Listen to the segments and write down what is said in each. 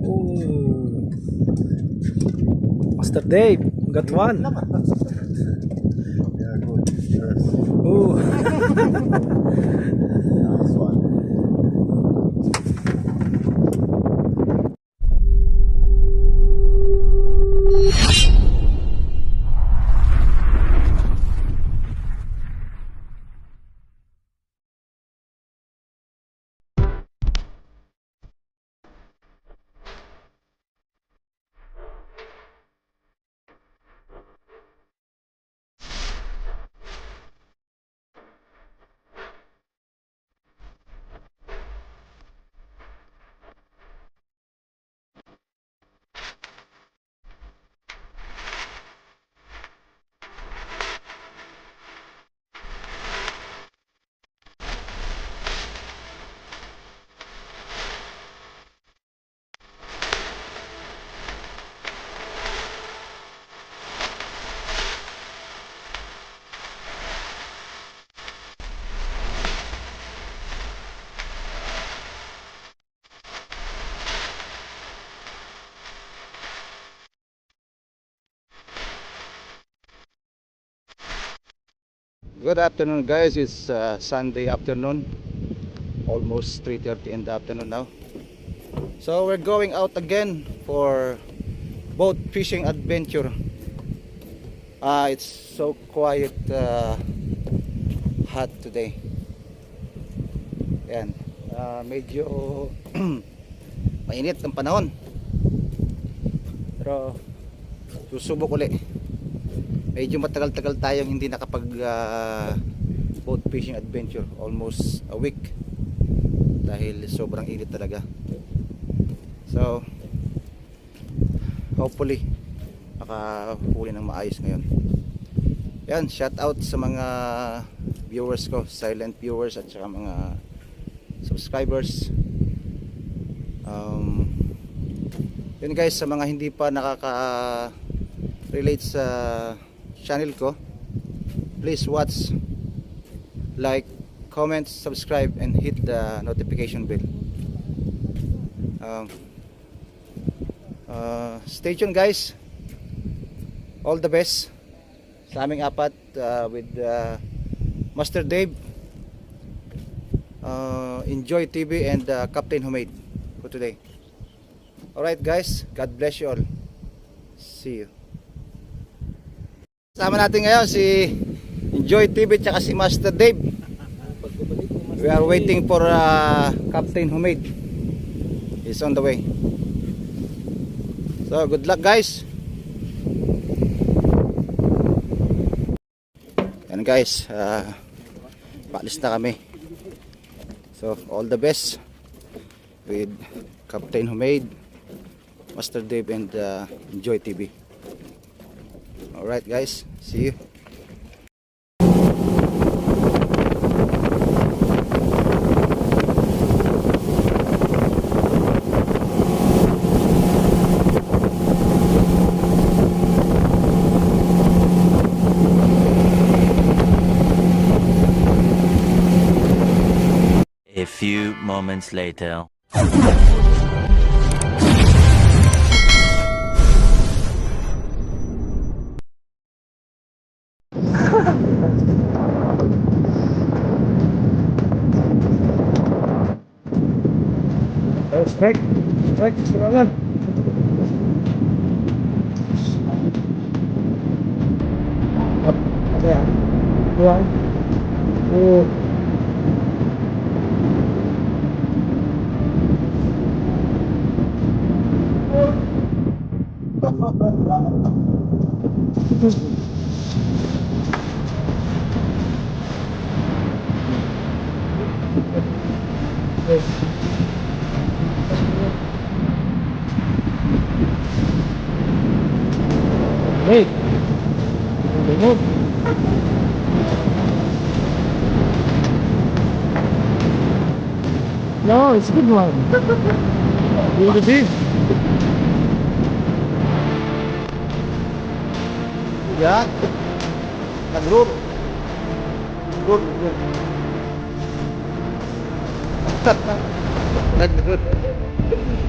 Oh, Master Dave, got one. Yeah, good. Yes. Oh, Nice one. Good afternoon guys, it's Sunday afternoon, almost 3:30 in the afternoon now. So we're going out again for boat fishing adventure. It's so quiet, hot today. Yan, medyo mainit ang panahon. Pero susubok ulit. Medyo matagal-tagal tayong hindi nakapag boat fishing adventure, almost a week, dahil sobrang init talaga. So hopefully makahuli ng maayos ngayon. Yan, shout out sa mga viewers ko, silent viewers at saka mga subscribers. Yun guys, sa mga hindi pa nakaka-relate sa channel ko, please watch, like, comment, subscribe and hit the notification bell. Stay tuned guys, all the best sa aming apat, with Master Dave, Enjoy TV and Captain Homemade for today. Alright guys, God bless you all. See you. Kasama natin ngayon si Enjoy TV at si Master Dave. We are waiting for Captain Homemade. He's on the way. So good luck guys. Yan guys, paalis na kami. So all the best with Captain Homemade, Master Dave and Enjoy TV. Alright guys, see you. A few moments later. strike, serangan. Ada ya? Dua. Oh. Wait. Move. No, it's a good one. You're the big. Yeah. Nag-group. Good. Nag-group.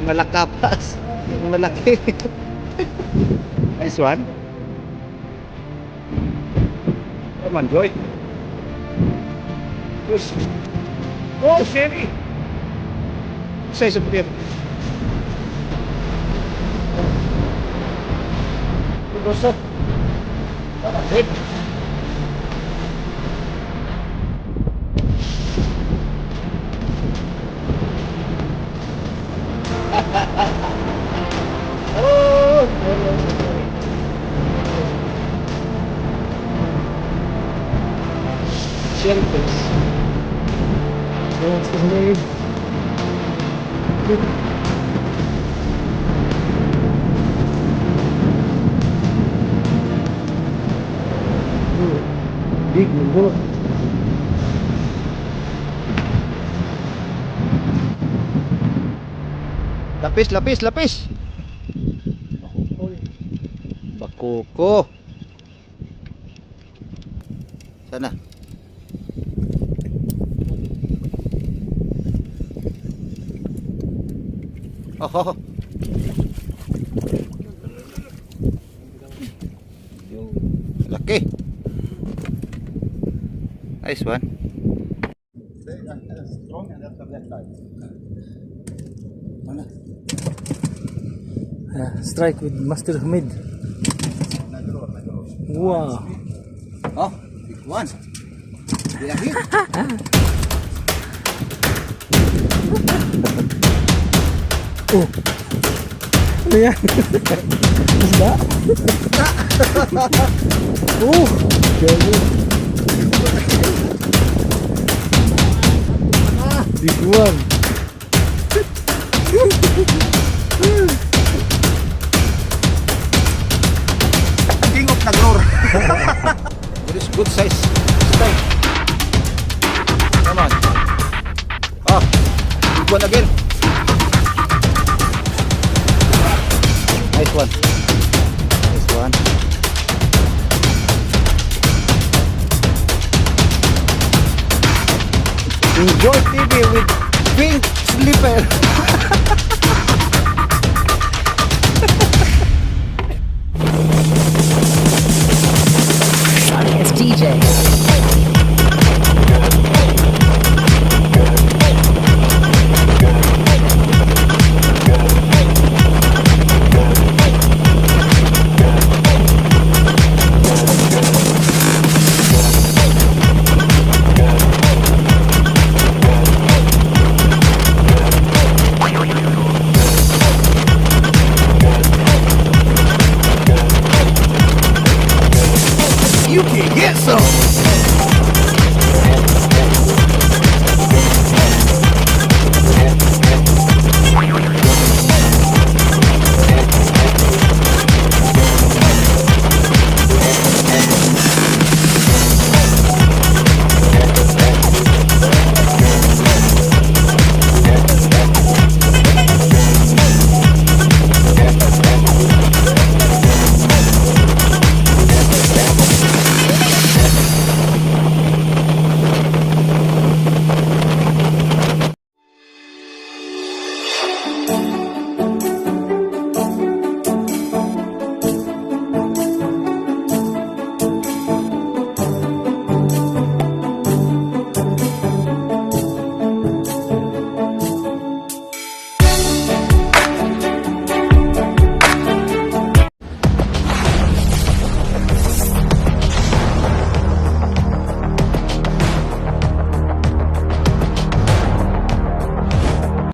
Malakapas. Malaki. Nice one. Come on, Joy. Push. Oh, Sherry. Say something. What's up? Hit. Oh, Shellfish. What's his name? Big mango. lapis, lapis, lapis. Bakuko. Sana. Oh. Laki. Nice one. Strike with Master Hamid. Wow. Oh, big one. They are here. Oh. Ano yan? Isda? Oh. Gago. Big one. King of Nagror. It is good size. Stay. Come on. Oh, big one again. Nice one. Nice one. Enjoy TV with Pink Slipper.